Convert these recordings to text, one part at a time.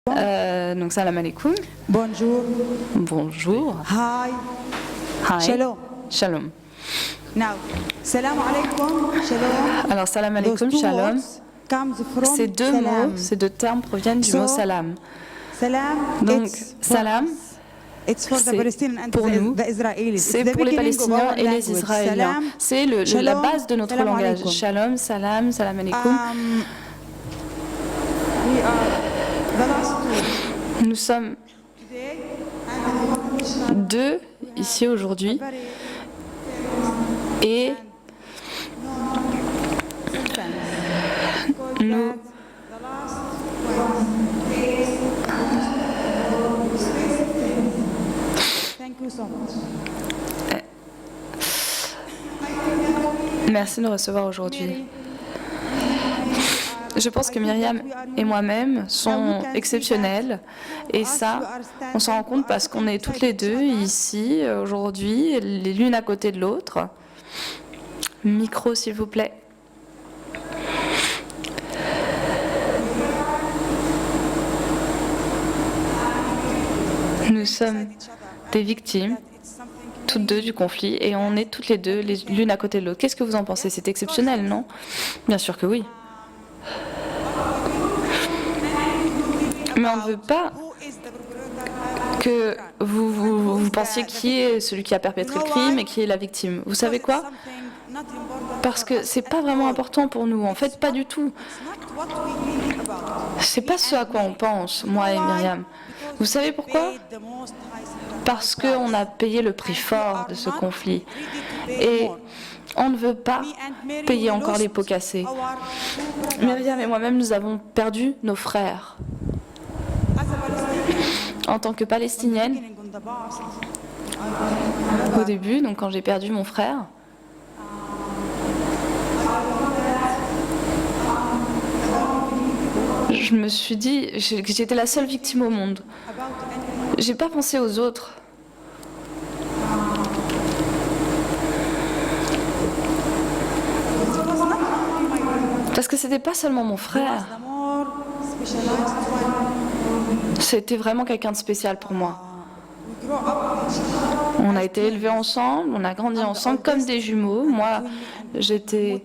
Donc salam alaikum. Bonjour. Bonjour. Hi. Hi. Shalom. Shalom. Now, salam alaikum. Shalom. Alors salam alaikum, Those two shalom. words comes from Ces deux salam. mots, ces deux termes proviennent du So, mot salam. Salam. Donc it's salam, it's for the c'est Palestinians and pour nous, the Israelis. c'est It's the pour les beginning of Palestiniens our et les language. Israéliens. Salam. C'est la Shalom, base de notre salam langage. alaikum. Shalom, salam, salam alaikum. We are the last two. Nous sommes Today, deux ici aujourd'hui et nous thank you so much. merci de nous recevoir aujourd'hui. Je pense que Myriam et moi-même sont exceptionnels et ça, on s'en rend compte parce qu'on est toutes les deux ici aujourd'hui, l'une à côté de l'autre. Micro, s'il vous plaît. Nous sommes des victimes, toutes deux, du conflit et on est toutes les deux l'une à côté de l'autre. Qu'est-ce que vous en pensez? C'est exceptionnel, non? Bien sûr que oui. Mais on ne veut pas que vous pensiez qui est celui qui a perpétré le crime et qui est la victime. Vous savez quoi? Parce que c'est pas vraiment important pour nous. En fait, pas du tout. C'est pas ce à quoi on pense, moi et Myriam. Vous savez pourquoi? Parce qu'on a payé le prix fort de ce conflit. Et on ne veut pas payer encore les pots cassés. Myriam et moi-même, nous avons perdu nos frères. En tant que Palestinienne, au début, donc quand j'ai perdu mon frère, je me suis dit que j'étais la seule victime au monde. J'ai pas pensé aux autres. Parce que c'était pas seulement mon frère. C'était vraiment quelqu'un de spécial pour moi. On a été élevés ensemble, on a grandi ensemble comme des jumeaux. Moi, j'étais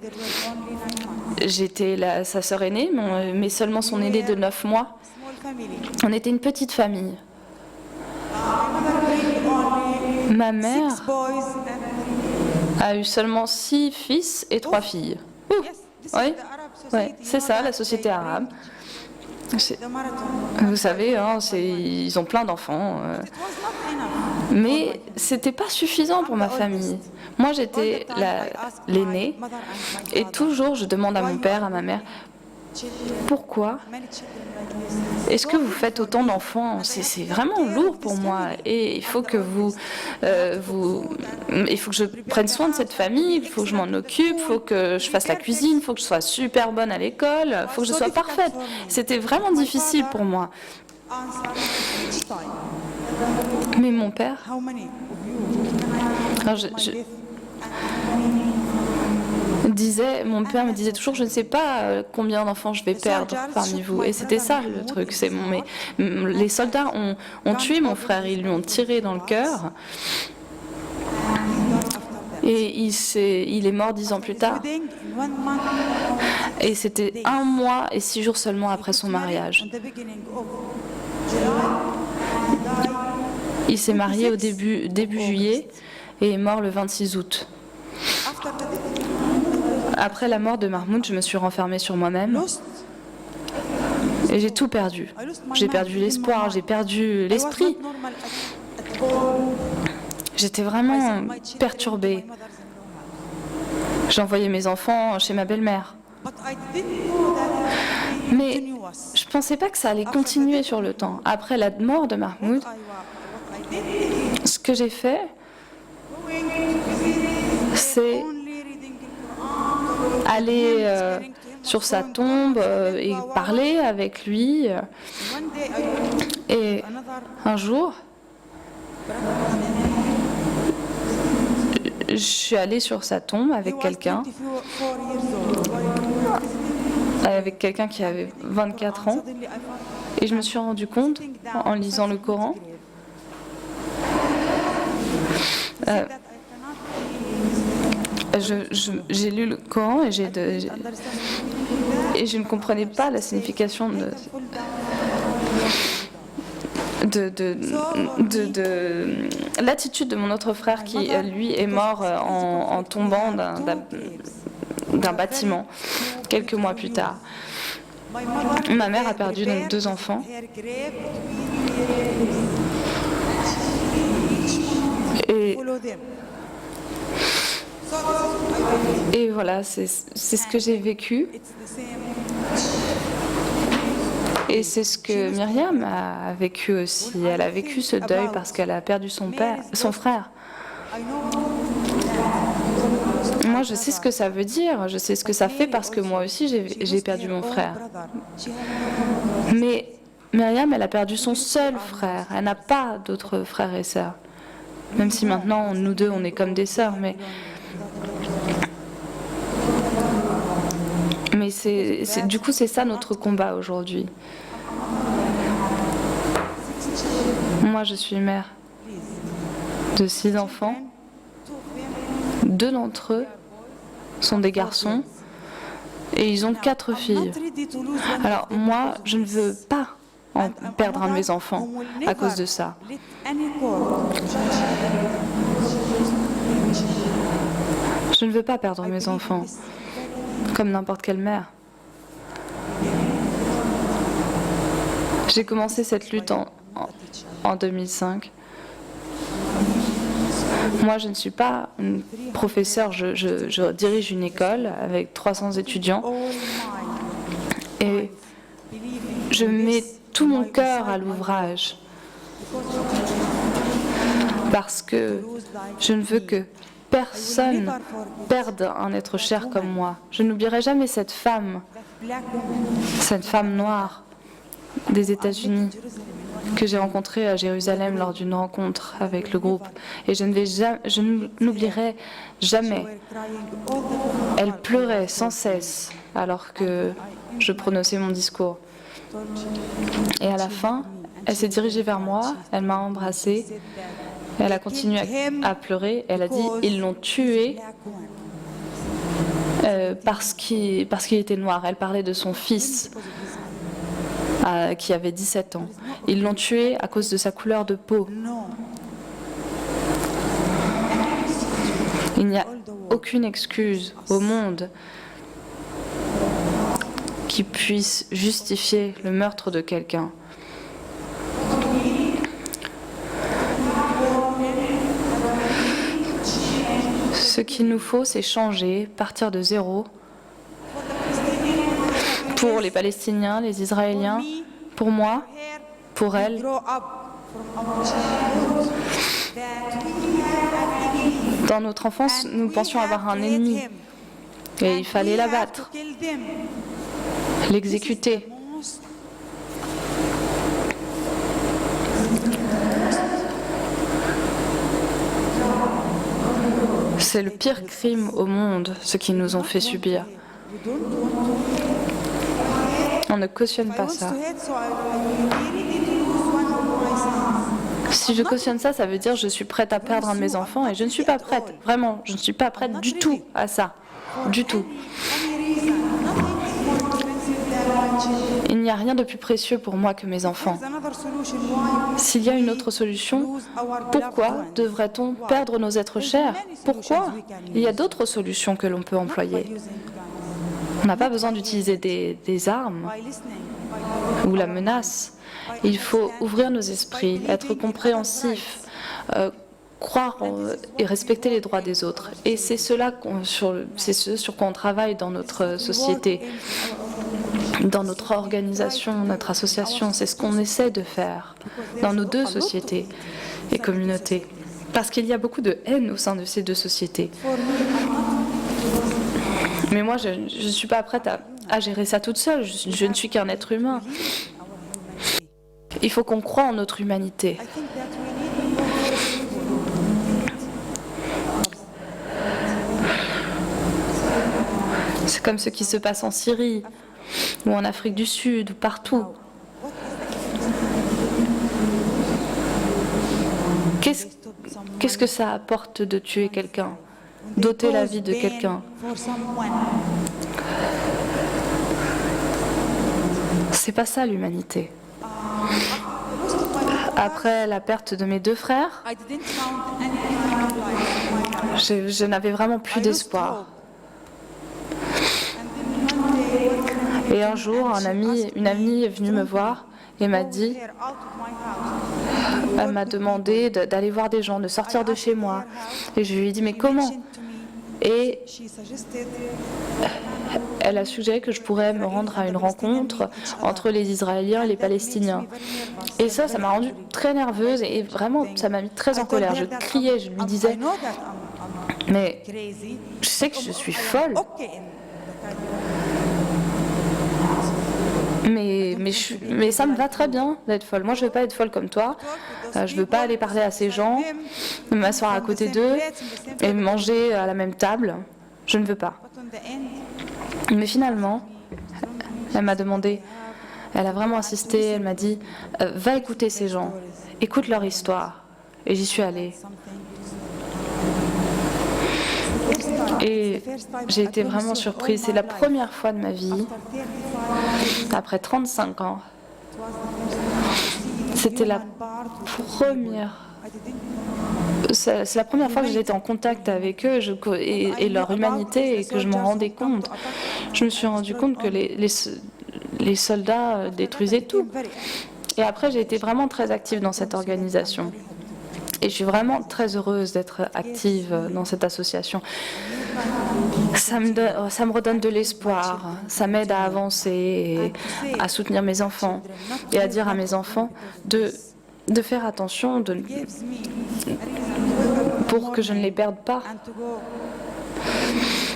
sa sœur aînée, mais seulement son aîné de 9 mois. On était une petite famille. Ma mère a eu seulement 6 fils et 3 filles. Oui, ouais, c'est ça, la société arabe. Vous savez, hein, ils ont plein d'enfants. Mais c'était pas suffisant pour ma famille. Moi, j'étais l'aînée. Et toujours, je demande à mon père, à ma mère, pourquoi est-ce que vous faites autant d'enfants? C'est vraiment lourd pour moi. Et il faut que il faut que je prenne soin de cette famille, il faut que je m'en occupe, il faut que je fasse la cuisine, il faut que je sois super bonne à l'école, il faut que je sois parfaite. C'était vraiment difficile pour moi. Mais mon père... Alors mon père me disait toujours, je ne sais pas combien d'enfants je vais perdre parmi vous. Et c'était ça le truc. Les soldats ont tué mon frère, ils lui ont tiré dans le cœur. Et il est mort 10 ans plus tard. Et c'était 1 mois et 6 jours seulement après son mariage. Il s'est marié au début juillet et est mort le 26 août. Après la mort de Mahmoud, je me suis renfermée sur moi-même et j'ai tout perdu. J'ai perdu l'espoir, j'ai perdu l'esprit. J'étais vraiment perturbée. J'envoyais mes enfants chez ma belle-mère. Mais je ne pensais pas que ça allait continuer sur le temps. Après la mort de Mahmoud, ce que j'ai fait, c'est aller sur sa tombe et parler avec lui. Et un jour, je suis allée sur sa tombe avec quelqu'un qui avait 24 ans. Et je me suis rendu compte, en lisant le Coran, j'ai lu le Coran et je ne comprenais pas la signification de l'attitude de mon autre frère qui, lui, est mort en tombant d'un bâtiment quelques mois plus tard. Ma mère a perdu donc 2 enfants. Et voilà, c'est ce que j'ai vécu. Et c'est ce que Myriam a vécu aussi. Elle a vécu ce deuil parce qu'elle a perdu son frère. Moi, je sais ce que ça veut dire, je sais ce que ça fait parce que moi aussi, j'ai perdu mon frère. Mais Myriam, elle a perdu son seul frère. Elle n'a pas d'autres frères et sœurs. Même si maintenant, nous deux, on est comme des sœurs. Mais du coup, c'est ça notre combat aujourd'hui. Moi, je suis mère de 6 enfants. 2 d'entre eux sont des garçons et ils ont 4 filles. Alors moi, je ne veux pas en perdre un de mes enfants à cause de ça. Je ne veux pas perdre mes enfants, comme n'importe quelle mère. J'ai commencé cette lutte en 2005. Moi, je ne suis pas une professeure, je dirige une école avec 300 étudiants et je mets tout mon cœur à l'ouvrage parce que je ne veux que personne perde un être cher comme moi. Je n'oublierai jamais cette femme noire des États-Unis que j'ai rencontrée à Jérusalem lors d'une rencontre avec le groupe. Et je n'oublierai jamais. Elle pleurait sans cesse alors que je prononçais mon discours. Et à la fin, elle s'est dirigée vers moi, elle m'a embrassée, elle a continué à pleurer, elle a dit « ils l'ont tué parce qu'il était noir ». Elle parlait de son fils qui avait 17 ans. Ils l'ont tué à cause de sa couleur de peau. Il n'y a aucune excuse au monde qui puisse justifier le meurtre de quelqu'un. Ce qu'il nous faut, c'est changer, partir de zéro. Pour les Palestiniens, les Israéliens, pour moi, pour elle. Dans notre enfance, nous pensions avoir un ennemi et il fallait l'abattre, l'exécuter. C'est le pire crime au monde, ce qu'ils nous ont fait subir. On ne cautionne pas ça. Si je cautionne ça, ça veut dire que je suis prête à perdre un de mes enfants et je ne suis pas prête, vraiment, je ne suis pas prête du tout à ça, du tout. Il n'y a rien de plus précieux pour moi que mes enfants. S'il y a une autre solution, pourquoi devrait-on perdre nos êtres chers? Pourquoi? Il y a d'autres solutions que l'on peut employer. On n'a pas besoin d'utiliser des armes ou la menace. Il faut ouvrir nos esprits, être compréhensif, croire et respecter les droits des autres. Et c'est ce sur quoi on travaille dans notre société, dans notre organisation, notre association. C'est ce qu'on essaie de faire dans nos 2 sociétés et communautés. Parce qu'il y a beaucoup de haine au sein de ces 2 sociétés. Mais moi, je ne suis pas prête à gérer ça toute seule. Je ne suis qu'un être humain. Il faut qu'on croie en notre humanité. C'est comme ce qui se passe en Syrie, ou en Afrique du Sud, ou partout. Qu'est-ce que ça apporte de tuer quelqu'un, d'ôter la vie de quelqu'un? C'est pas ça l'humanité. Après la perte de mes 2 frères, je n'avais vraiment plus d'espoir. Et un jour, une amie est venue me voir et m'a dit, elle m'a demandé d'aller voir des gens, de sortir de chez moi. Et je lui ai dit, mais comment? Et elle a suggéré que je pourrais me rendre à une rencontre entre les Israéliens et les Palestiniens. Et ça m'a rendue très nerveuse et vraiment, ça m'a mis très en colère. Je criais, je lui disais, mais je sais que je suis folle. Mais ça me va très bien d'être folle. Moi, je ne veux pas être folle comme toi. Je ne veux pas aller parler à ces gens, m'asseoir à côté d'eux et manger à la même table. Je ne veux pas. Mais finalement, elle m'a demandé, elle a vraiment insisté, elle m'a dit, va écouter ces gens, écoute leur histoire. Et j'y suis allée. Et j'ai été vraiment surprise. C'est la première fois de ma vie, après 35 ans, c'était la première... C'est la première fois que j'étais en contact avec eux et leur humanité et que je m'en rendais compte. Je me suis rendu compte que les soldats détruisaient tout. Et après, j'ai été vraiment très active dans cette organisation. Et je suis vraiment très heureuse d'être active dans cette association. Ça me redonne de l'espoir, ça m'aide à avancer et à soutenir mes enfants et à dire à mes enfants de faire attention pour que je ne les perde pas.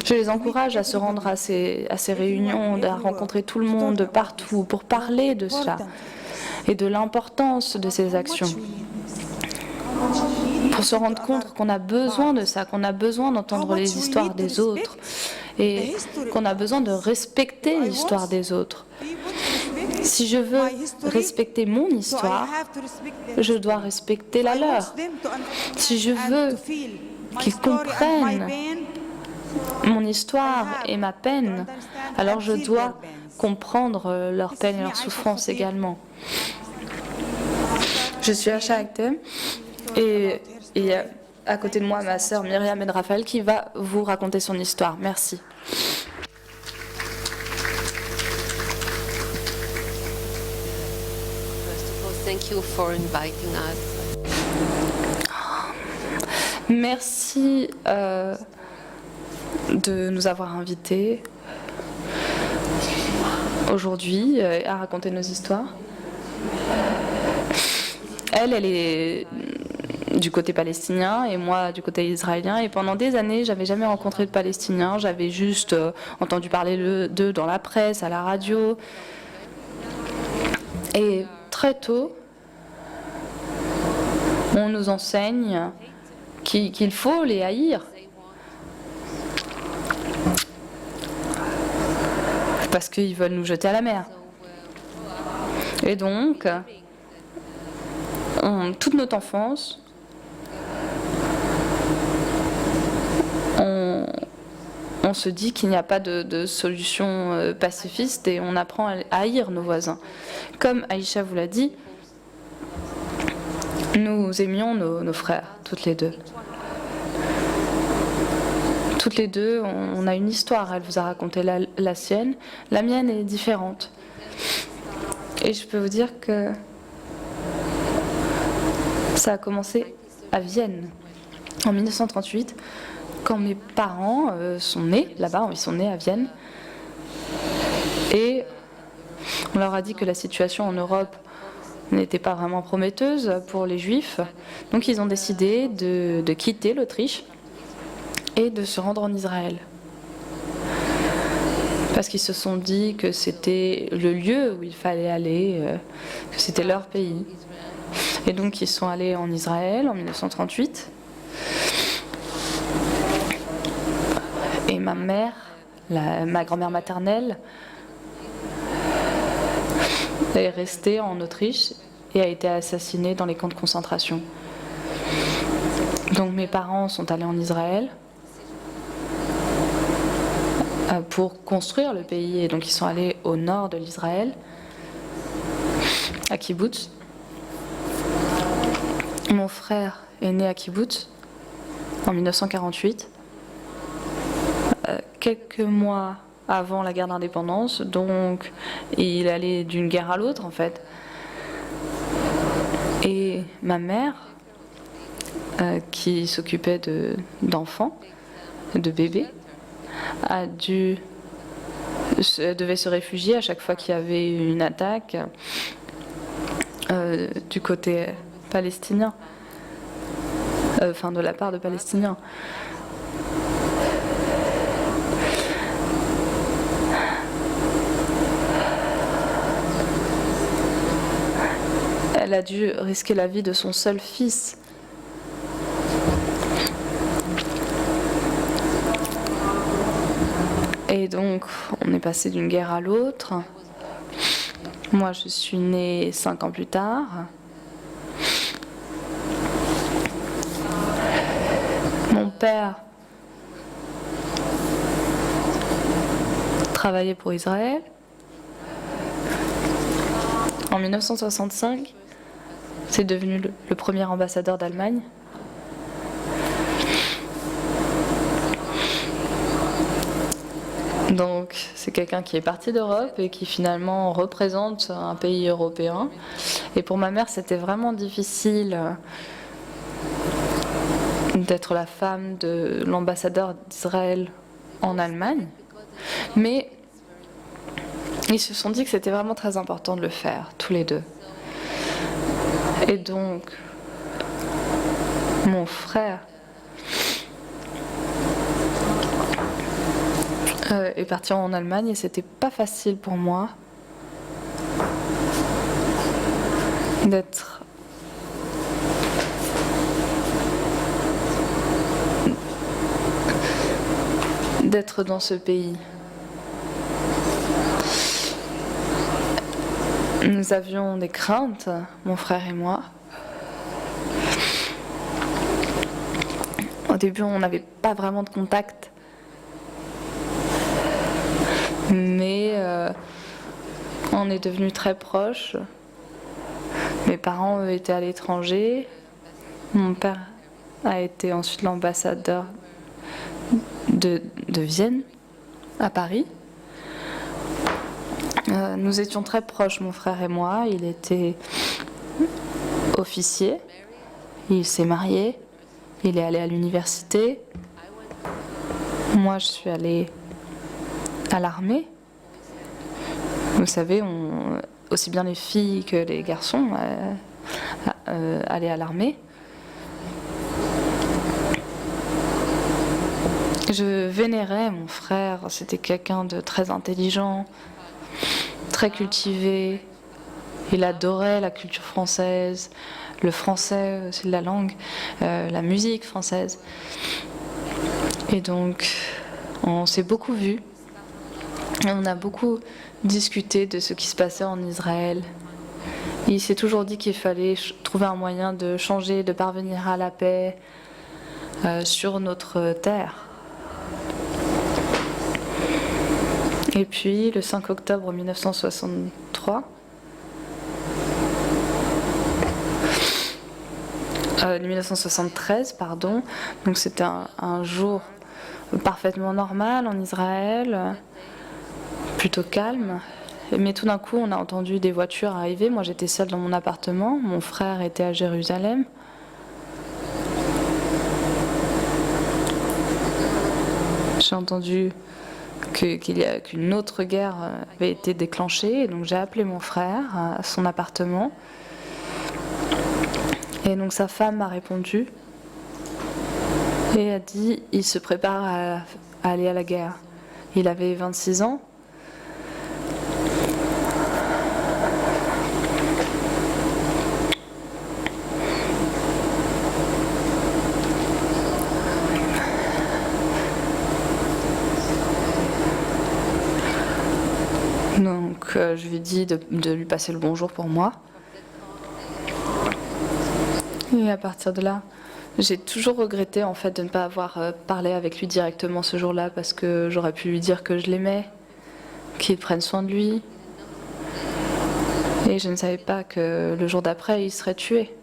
Je les encourage à se rendre à ces réunions, à rencontrer tout le monde de partout pour parler de cela et de l'importance de ces actions. Pour se rendre compte qu'on a besoin de ça, qu'on a besoin d'entendre les histoires des autres et qu'on a besoin de respecter l'histoire des autres. Si je veux respecter mon histoire, je dois respecter la leur. Si je veux qu'ils comprennent mon histoire et ma peine, alors je dois comprendre leur peine et leur souffrance également. Je suis Asha Akhtem et il y a à côté de moi ma sœur Myriam El Raphaël qui va vous raconter son histoire. Merci. Thank you for inviting us. Merci de nous avoir invités aujourd'hui à raconter nos histoires. Elle est du côté palestinien et moi du côté israélien. Et pendant des années, j'avais jamais rencontré de Palestiniens. J'avais juste entendu parler d'eux dans la presse, à la radio. Et très tôt, on nous enseigne qu'il faut les haïr. Parce qu'ils veulent nous jeter à la mer. Et donc, toute notre enfance, on se dit qu'il n'y a pas de solution pacifiste et on apprend à haïr nos voisins. Comme Aïcha vous l'a dit, nous aimions nos frères, toutes les deux. Toutes les deux, on a une histoire. Elle vous a raconté la sienne. La mienne est différente. Et je peux vous dire que ça a commencé à Vienne, en 1938, quand mes parents sont nés là-bas, ils sont nés à Vienne. Et on leur a dit que la situation en Europe n'était pas vraiment prometteuse pour les Juifs. Donc ils ont décidé de quitter l'Autriche et de se rendre en Israël. Parce qu'ils se sont dit que c'était le lieu où il fallait aller, que c'était leur pays. Et donc ils sont allés en Israël en 1938. Et ma mère, ma grand-mère maternelle, est restée en Autriche et a été assassinée dans les camps de concentration. Donc mes parents sont allés en Israël pour construire le pays. Et donc ils sont allés au nord de l'Israël, à Kibbutz. Mon frère est né à Kibbutz en 1948, quelques mois avant la guerre d'indépendance. Donc il allait d'une guerre à l'autre en fait. Et ma mère, qui s'occupait d'enfants, de bébés, devait se réfugier à chaque fois qu'il y avait une attaque du côté palestinien, enfin de la part de Palestiniens. Elle a dû risquer la vie de son seul fils. Et donc, on est passé d'une guerre à l'autre. Moi, je suis née 5 ans plus tard. Mon père travaillait pour Israël. En 1965, c'est devenu le premier ambassadeur d'Allemagne. Donc c'est quelqu'un qui est parti d'Europe et qui finalement représente un pays européen. Et pour ma mère, c'était vraiment difficile d'être la femme de l'ambassadeur d'Israël en Allemagne. Mais ils se sont dit que c'était vraiment très important de le faire, tous les deux. Et donc, mon frère est parti en Allemagne et c'était pas facile pour moi d'être dans ce pays. Nous avions des craintes, mon frère et moi. Au début, on n'avait pas vraiment de contact. Mais on est devenus très proches. Mes parents, eux, étaient à l'étranger. Mon père a été ensuite l'ambassadeur de Vienne, à Paris. Nous étions très proches, mon frère et moi. Il était officier. Il s'est marié. Il est allé à l'université. Moi, je suis allée à l'armée. Vous savez, aussi bien les filles que les garçons allaient à l'armée. Je vénérais mon frère. C'était quelqu'un de très intelligent, très cultivé. Il adorait la culture française, le français aussi, la langue, la musique française. Et donc, on s'est beaucoup vus. On a beaucoup discuté de ce qui se passait en Israël. Il s'est toujours dit qu'il fallait trouver un moyen de changer, de parvenir à la paix sur notre terre. Et puis, le 5 octobre 1973, donc c'était un jour parfaitement normal en Israël, plutôt calme. Mais tout d'un coup, on a entendu des voitures arriver. Moi, j'étais seule dans mon appartement. Mon frère était à Jérusalem. J'ai entendu qu'une autre guerre avait été déclenchée. Et donc, j'ai appelé mon frère à son appartement. Et donc, sa femme m'a répondu et a dit « Il se prépare à aller à la guerre ». Il avait 26 ans. Donc je lui ai dit de lui passer le bonjour pour moi. Et à partir de là, J'ai toujours regretté en fait de ne pas avoir parlé avec lui directement ce jour-là parce que j'aurais pu lui dire que je l'aimais, qu'il prenne soin de lui. Et je ne savais pas que le jour d'après, il serait tué.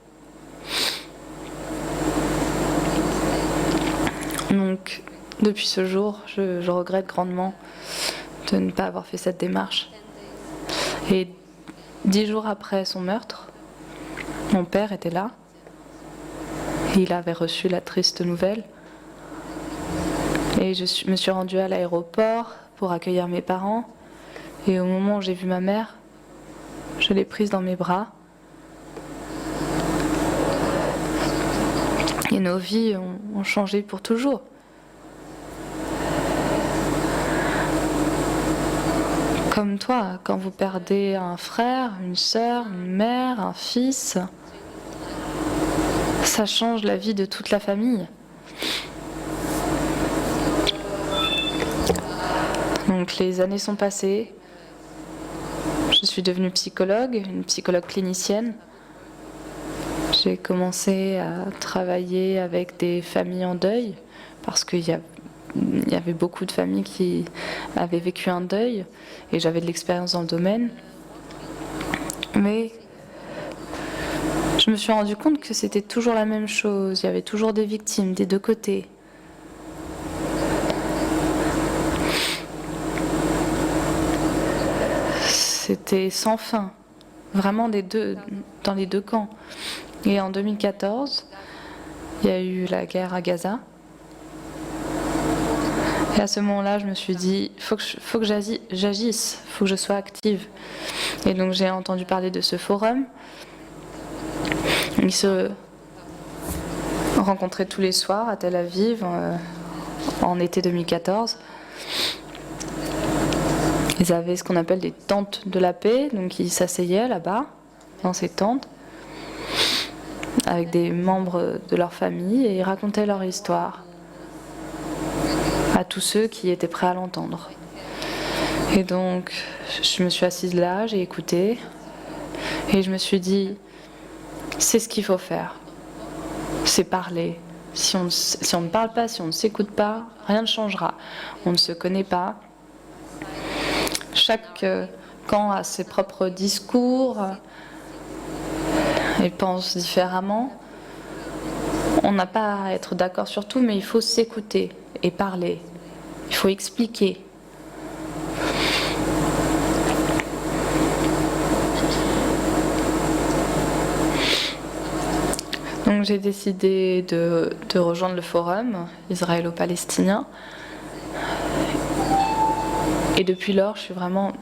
Donc, depuis ce jour, je regrette grandement de ne pas avoir fait cette démarche. Et 10 jours après son meurtre, mon père était là. Il avait reçu la triste nouvelle. Et me suis rendue à l'aéroport pour accueillir mes parents. Et au moment où j'ai vu ma mère, je l'ai prise dans mes bras. Et nos vies ont changé pour toujours. Comme toi, quand vous perdez un frère, une sœur, une mère, un fils, ça change la vie de toute la famille. Donc les années sont passées. Je suis devenue psychologue, une psychologue clinicienne. J'ai commencé à travailler avec des familles en deuil parce qu'il y avait beaucoup de familles qui avaient vécu un deuil et j'avais de l'expérience dans le domaine. Mais je me suis rendu compte que c'était toujours la même chose. Il y avait toujours des victimes des deux côtés. C'était sans fin, vraiment dans les deux camps. Et en 2014, il y a eu la guerre à Gaza. Et à ce moment-là, je me suis dit, faut que j'agisse, faut que je sois active. Et donc j'ai entendu parler de ce forum. Ils se rencontraient tous les soirs à Tel Aviv en été 2014. Ils avaient ce qu'on appelle des tentes de la paix, donc ils s'asseyaient là-bas, dans ces tentes, avec des membres de leur famille, et ils racontaient leur histoire à tous ceux qui étaient prêts à l'entendre. Et donc, je me suis assise là, j'ai écouté, et je me suis dit, c'est ce qu'il faut faire, c'est parler. Si on ne parle pas, si on ne s'écoute pas, rien ne changera. On ne se connaît pas. Chaque camp a ses propres discours et pense différemment. On n'a pas à être d'accord sur tout, mais il faut s'écouter et parler. Il faut expliquer. Donc j'ai décidé de rejoindre le forum israélo-palestinien. Et depuis lors, je suis vraiment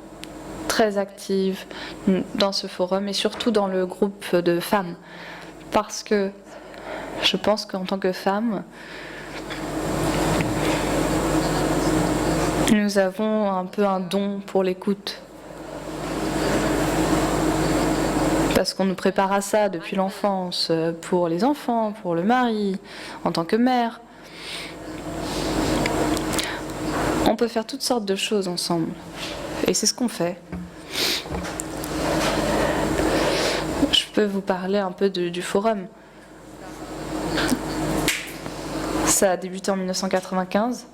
très active dans ce forum et surtout dans le groupe de femmes. Parce que je pense qu'en tant que femmes, nous avons un peu un don pour l'écoute. Parce qu'on nous prépare à ça depuis l'enfance, pour les enfants, pour le mari, en tant que mère. On peut faire toutes sortes de choses ensemble. Et c'est ce qu'on fait. Je peux vous parler un peu du forum. Ça a débuté en 1995.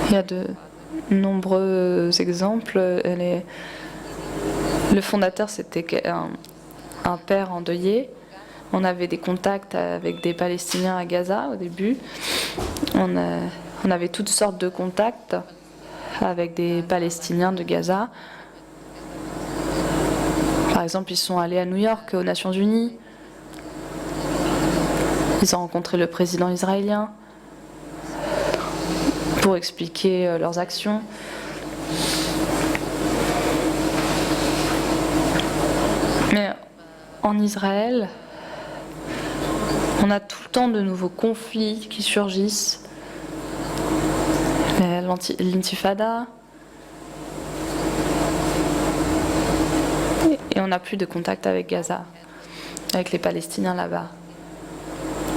Il y a de nombreux exemples. Le fondateur, c'était un père endeuillé. On avait des contacts avec des Palestiniens à Gaza au début. On avait toutes sortes de contacts avec des Palestiniens de Gaza. Par exemple, ils sont allés à New York, aux Nations Unies. Ils ont rencontré le président israélien pour expliquer leurs actions. Mais en Israël, on a tout le temps de nouveaux conflits qui surgissent. L'intifada. Et on n'a plus de contact avec Gaza, avec les Palestiniens là-bas.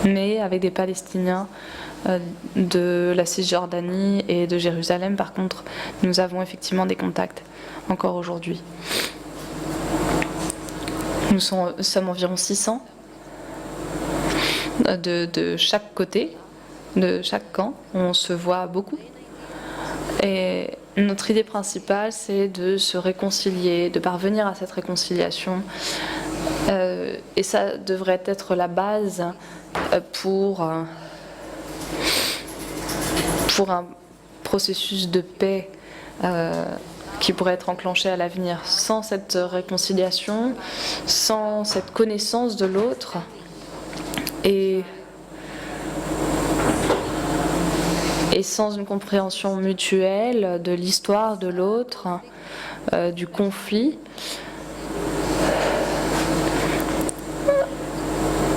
Mais avec des Palestiniens de la Cisjordanie et de Jérusalem, par contre, nous avons effectivement des contacts, encore aujourd'hui. Nous sommes environ 600 de chaque côté, de chaque camp. On se voit beaucoup. Et notre idée principale, c'est de se réconcilier, de parvenir à cette réconciliation. Et ça devrait être la base pour un processus de paix qui pourrait être enclenché à l'avenir. Sans cette réconciliation, sans cette connaissance de l'autre et sans une compréhension mutuelle de l'histoire de l'autre, du conflit,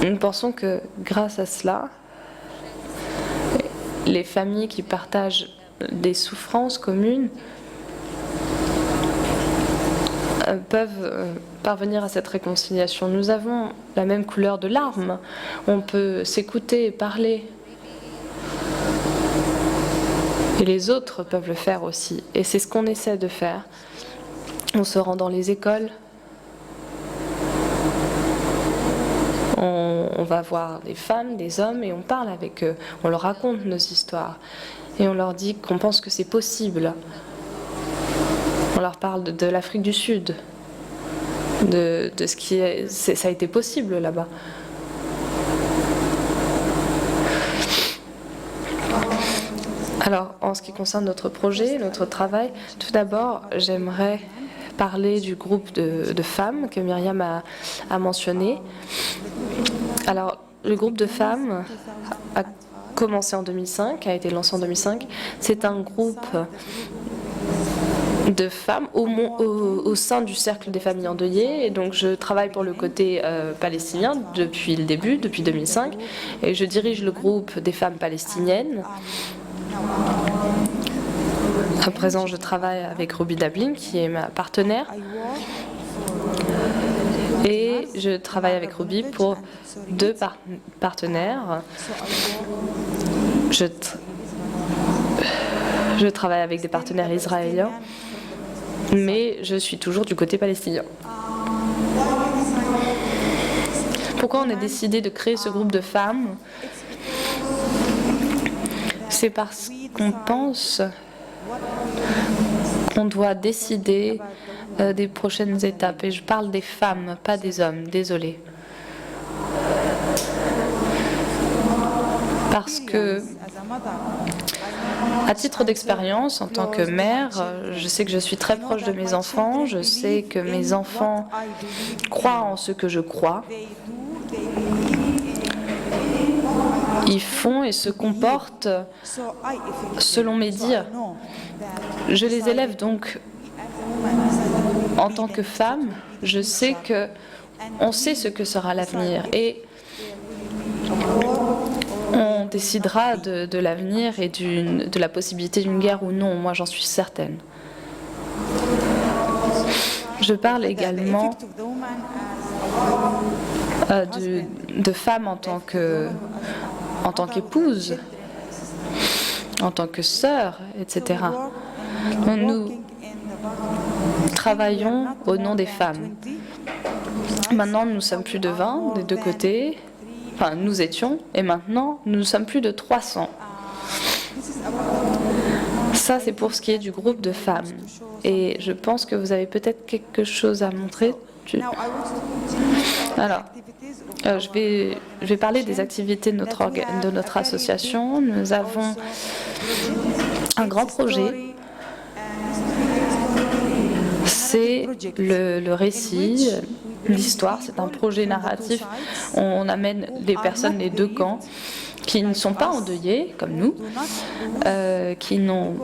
nous pensons que grâce à cela, les familles qui partagent des souffrances communes peuvent parvenir à cette réconciliation. Nous avons la même couleur de larmes. On peut s'écouter et parler. Et les autres peuvent le faire aussi. Et c'est ce qu'on essaie de faire. On se rend dans les écoles. On va voir des femmes, des hommes, et on parle avec eux. On leur raconte nos histoires. Et on leur dit qu'on pense que c'est possible. On leur parle de l'Afrique du Sud, de ce qui est... Ça a été possible là-bas. Alors, en ce qui concerne notre projet, notre travail, tout d'abord, j'aimerais parler du groupe de femmes que Myriam a mentionné. Alors, le groupe de femmes a commencé en 2005, a été lancé en 2005. C'est un groupe de femmes au sein du cercle des familles endeuillées. Et donc, je travaille pour le côté palestinien depuis le début, depuis 2005. Et je dirige le groupe des femmes palestiniennes. À présent, je travaille avec Ruby Dablin, qui est ma partenaire. Et je travaille avec Ruby pour deux partenaires. Je travaille avec des partenaires israéliens, mais je suis toujours du côté palestinien. Pourquoi on a décidé de créer ce groupe de femmes? C'est parce qu'on pense qu'on doit décider des prochaines étapes. Et je parle des femmes, pas des hommes, désolée. Parce que, à titre d'expérience, en tant que mère, je sais que je suis très proche de mes enfants, je sais que mes enfants croient en ce que je crois. Ils font et se comportent selon mes dires. Je les élève donc en tant que femme. Je sais on sait ce que sera l'avenir et on décidera de l'avenir et de la possibilité d'une guerre ou non. Moi, j'en suis certaine. Je parle également de femmes en tant qu'épouse, en tant que sœur, etc. Nous travaillons au nom des femmes. Maintenant, nous sommes plus de 20 des deux côtés. Enfin, nous étions, et maintenant, nous sommes plus de 300. Ça, c'est pour ce qui est du groupe de femmes. Et je pense que vous avez peut-être quelque chose à montrer. Alors, je vais parler des activités de notre association. Nous avons un grand projet. C'est le récit, l'histoire. C'est un projet narratif. On amène les personnes des deux camps qui ne sont pas endeuillés, comme nous, qui n'ont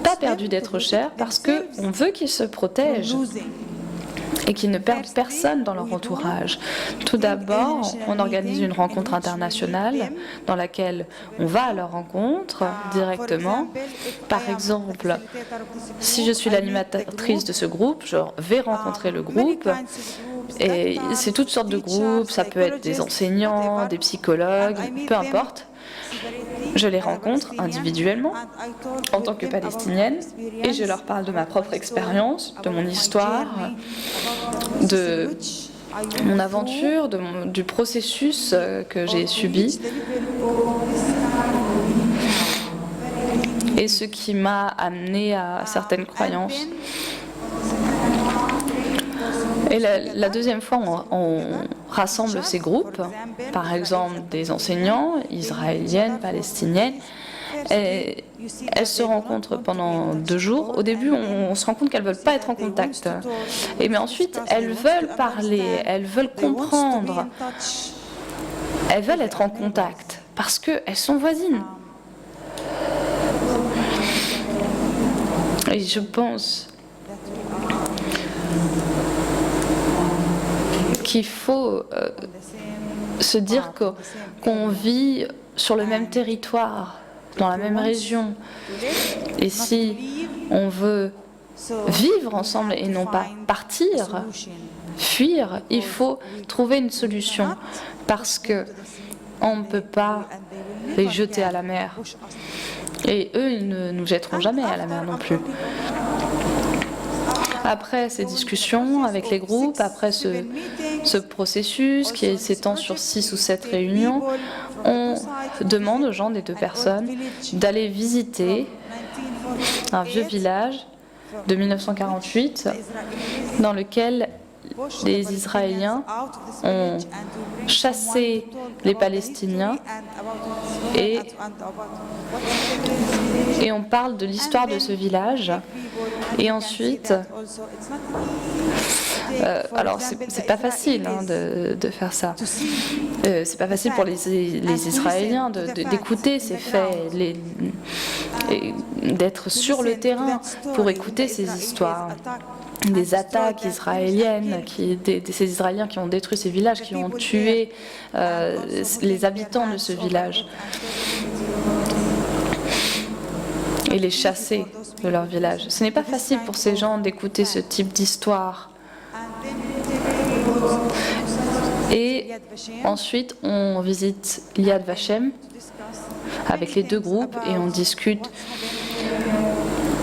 pas perdu d'être chers, parce qu'on veut qu'ils se protègent et qu'ils ne perdent personne dans leur entourage. Tout d'abord, on organise une rencontre internationale dans laquelle on va à leur rencontre directement. Par exemple, si je suis l'animatrice de ce groupe, je vais rencontrer le groupe. Et c'est toutes sortes de groupes, ça peut être des enseignants, des psychologues, peu importe. Je les rencontre individuellement en tant que palestinienne et je leur parle de ma propre expérience, de mon histoire, de mon aventure, du processus que j'ai subi et ce qui m'a amené à certaines croyances. Et la deuxième fois, on rassemble ces groupes, par exemple des enseignants, israéliennes, palestiniennes, et elles se rencontrent pendant 2 jours. Au début, on se rend compte qu'elles ne veulent pas être en contact. Mais ensuite, elles veulent parler, elles veulent comprendre, elles veulent être en contact parce qu'elles sont voisines. Et je pense qu'il faut se dire qu'on vit sur le même territoire, dans la même région. Et si on veut vivre ensemble et non pas partir, fuir, il faut trouver une solution parce que on ne peut pas les jeter à la mer. Et eux, ils ne nous jetteront jamais à la mer non plus. Après ces discussions avec les groupes, après ce processus qui s'étend sur 6 ou 7 réunions, on demande aux gens des 2 personnes d'aller visiter un vieux village de 1948 dans lequel les Israéliens ont chassé les Palestiniens et on parle de l'histoire de ce village. Et ensuite, alors c'est pas facile de faire ça. C'est pas facile pour les Israéliens d'écouter ces faits, d'être sur le terrain pour écouter ces histoires. Des attaques israéliennes, ces Israéliens qui ont détruit ces villages, qui ont tué les habitants de ce village et les chasser de leur village. Ce n'est pas facile pour ces gens d'écouter ce type d'histoire. Et ensuite, on visite Yad Vashem avec les 2 groupes et on discute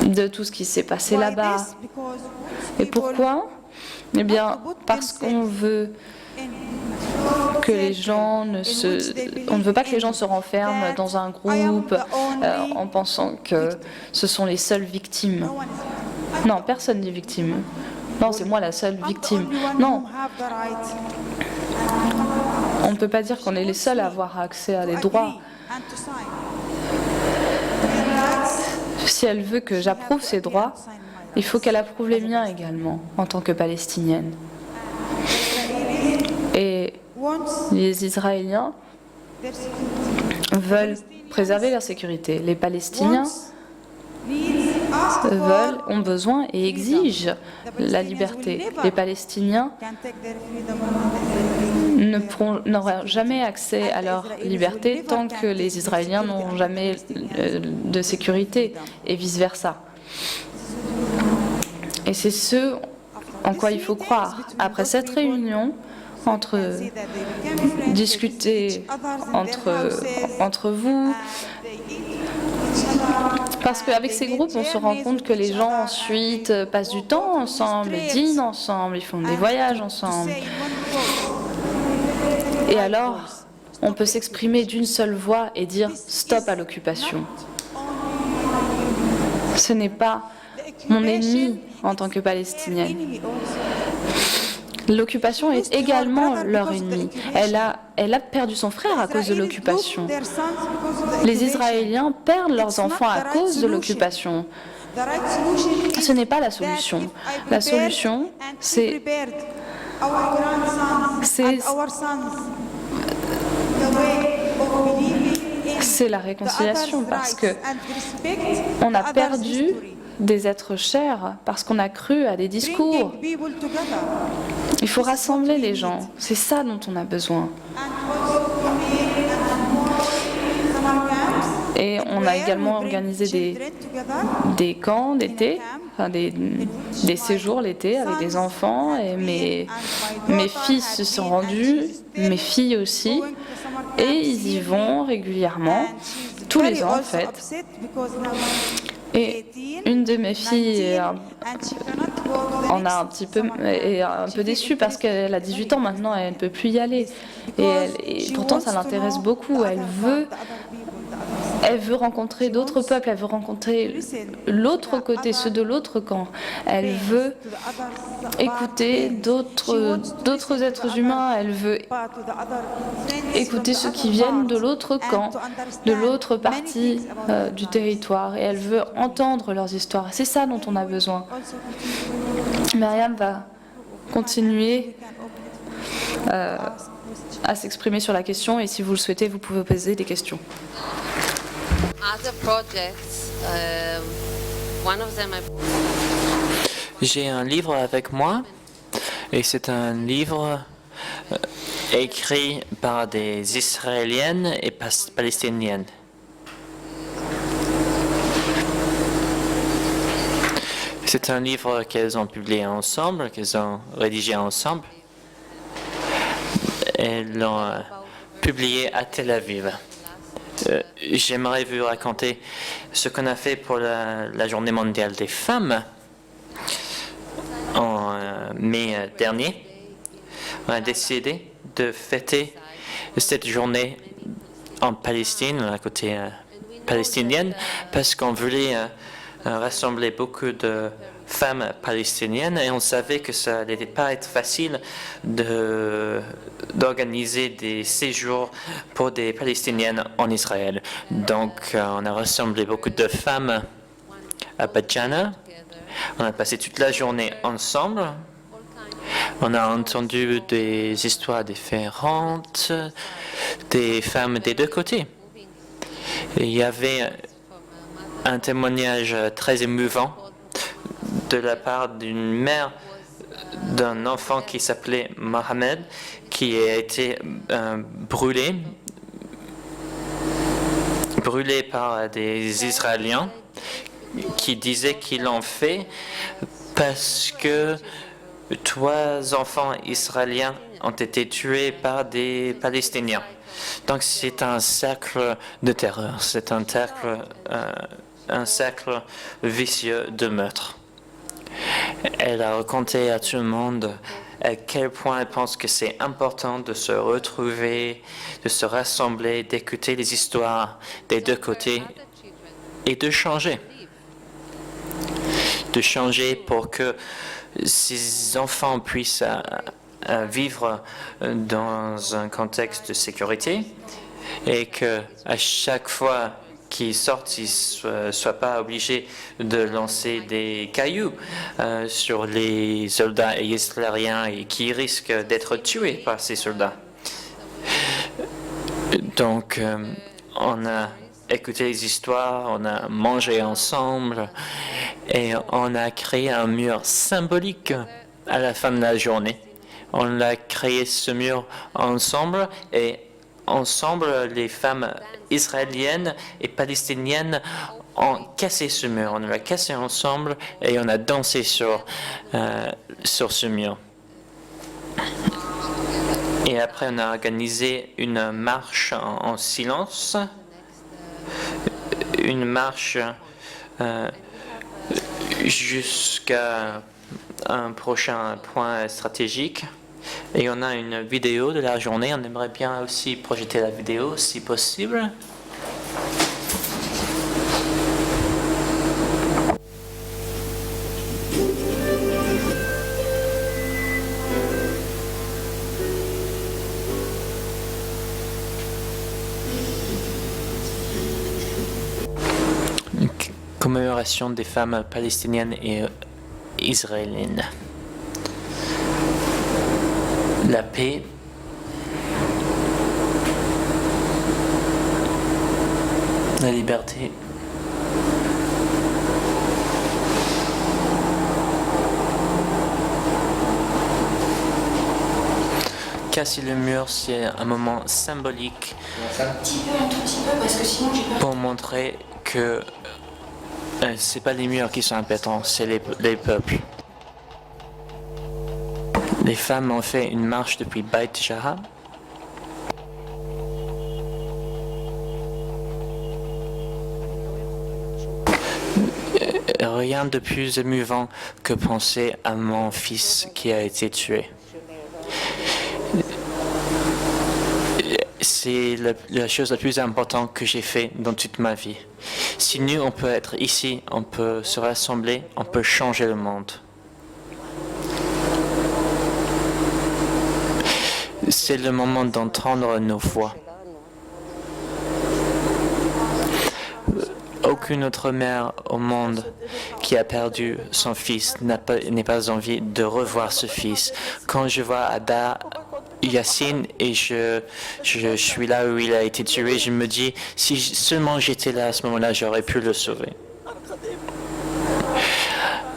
de tout ce qui s'est passé là-bas. Et pourquoi? Eh bien, parce qu'on veut que les gens on ne veut pas que les gens se renferment dans un groupe en pensant que ce sont les seules victimes. Non, personne n'est victime. Non, c'est moi la seule victime. Non. On ne peut pas dire qu'on est les seuls à avoir accès à des droits. Si elle veut que j'approuve ces droits, il faut qu'elle approuve les miens également, en tant que palestinienne. Et les Israéliens veulent préserver leur sécurité. Les Palestiniens ont besoin et exigent la liberté. Les Palestiniens n'auront jamais accès à leur liberté tant que les Israéliens n'auront jamais de sécurité et vice-versa. Et c'est ce en quoi il faut croire. Après cette réunion, discuter entre vous, parce qu'avec ces groupes, on se rend compte que les gens ensuite passent du temps ensemble, dînent ensemble, ils font des voyages ensemble. Et alors, on peut s'exprimer d'une seule voix et dire « stop à l'occupation ». Ce n'est pas mon ennemi en tant que Palestinienne. L'occupation est également leur ennemi. Elle a perdu son frère à cause de l'occupation. Les Israéliens perdent leurs enfants à cause de l'occupation. Ce n'est pas la solution. La solution, c'est la réconciliation, parce que on a perdu des êtres chers parce qu'on a cru à des discours. Il faut rassembler les gens. C'est ça dont on a besoin. Et on a également organisé des camps d'été, enfin des séjours l'été avec des enfants. Et mes fils se sont rendus, mes filles aussi, et ils y vont régulièrement, tous les ans en fait. Et une de mes filles en a un petit peu, est un peu déçue parce qu'elle a 18 ans maintenant et elle ne peut plus y aller. Et pourtant, ça l'intéresse beaucoup. Elle veut rencontrer d'autres peuples, elle veut rencontrer l'autre côté, ceux de l'autre camp. Elle veut écouter d'autres êtres humains, elle veut écouter ceux qui viennent de l'autre camp, de l'autre partie du territoire, et elle veut entendre leurs histoires. C'est ça dont on a besoin. Myriam va continuer à s'exprimer sur la question, et si vous le souhaitez, vous pouvez poser des questions. Other projects, one of them J'ai un livre avec moi et c'est un livre écrit par des Israéliennes et Palestiniennes. C'est un livre qu'elles ont publié ensemble, qu'elles ont rédigé ensemble. Elles l'ont publié à Tel Aviv. J'aimerais vous raconter ce qu'on a fait pour la Journée mondiale des femmes en mai dernier. On a décidé de fêter cette journée en Palestine, à côté palestinienne, parce qu'on voulait rassembler beaucoup de femmes palestiniennes et on savait que ça n'allait pas être facile d'organiser des séjours pour des Palestiniennes en Israël. Donc on a rassemblé beaucoup de femmes à Batjana. On a passé toute la journée ensemble. On a entendu des histoires différentes des femmes des deux côtés. Et il y avait un témoignage très émouvant de la part d'une mère d'un enfant qui s'appelait Mohamed, qui a été brûlé par des Israéliens qui disaient qu'ils l'ont fait parce que 3 enfants israéliens ont été tués par des Palestiniens. Donc c'est un cercle de terreur, c'est un cercle vicieux de meurtre. Elle a raconté à tout le monde à quel point elle pense que c'est important de se retrouver, de se rassembler, d'écouter les histoires des deux côtés et de changer. De changer pour que ces enfants puissent vivre dans un contexte de sécurité et que à chaque fois qu'ils sortent, ils ne soient pas obligés de lancer des cailloux sur les soldats israéliens et qui risquent d'être tués par ces soldats. Donc, on a écouté les histoires, on a mangé ensemble et on a créé un mur symbolique à la fin de la journée. On a créé ce mur ensemble et ensemble, les femmes israéliennes et palestiniennes ont cassé ce mur. On l'a cassé ensemble et on a dansé sur ce mur. Et après, on a organisé une marche en silence, une marche jusqu'à un prochain point stratégique. Et on a une vidéo de la journée. On aimerait bien aussi projeter la vidéo si possible. Une commémoration des femmes palestiniennes et israéliennes. La paix, la liberté, casser le mur, c'est un moment symbolique pour montrer que c'est pas les murs qui sont importants, c'est les peuples. Les femmes ont fait une marche depuis Beit Shahab. rien de plus émouvant que penser à mon fils qui a été tué. C'est la chose la plus importante que j'ai faite dans toute ma vie. Si nous, on peut être ici, on peut se rassembler, on peut changer le monde. C'est le moment d'entendre nos voix. Aucune autre mère au monde qui a perdu son fils n'a pas envie de revoir ce fils. Quand je vois Ada Yassine et je suis là où il a été tué, je me dis, si seulement j'étais là à ce moment-là, j'aurais pu le sauver.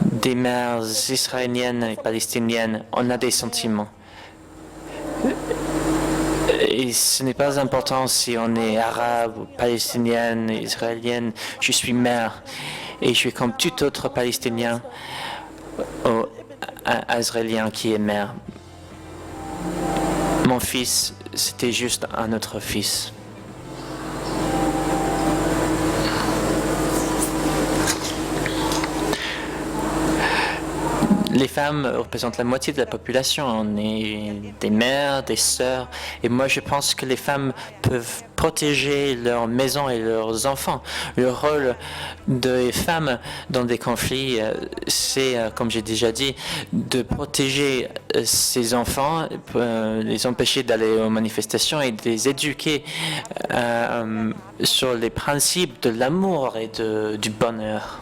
Des mères israéliennes et palestiniennes, on a des sentiments. Et ce n'est pas important si on est arabe, ou palestinienne, israélienne. Je suis mère et je suis comme tout autre palestinien ou israélien qui est mère. Mon fils, c'était juste un autre fils. Les femmes représentent la moitié de la population. On est des mères, des sœurs. Et moi, je pense que les femmes peuvent protéger leur maison et leurs enfants. Le rôle des femmes dans des conflits, c'est, comme j'ai déjà dit, de protéger ces enfants, les empêcher d'aller aux manifestations et de les éduquer sur les principes de l'amour et du bonheur.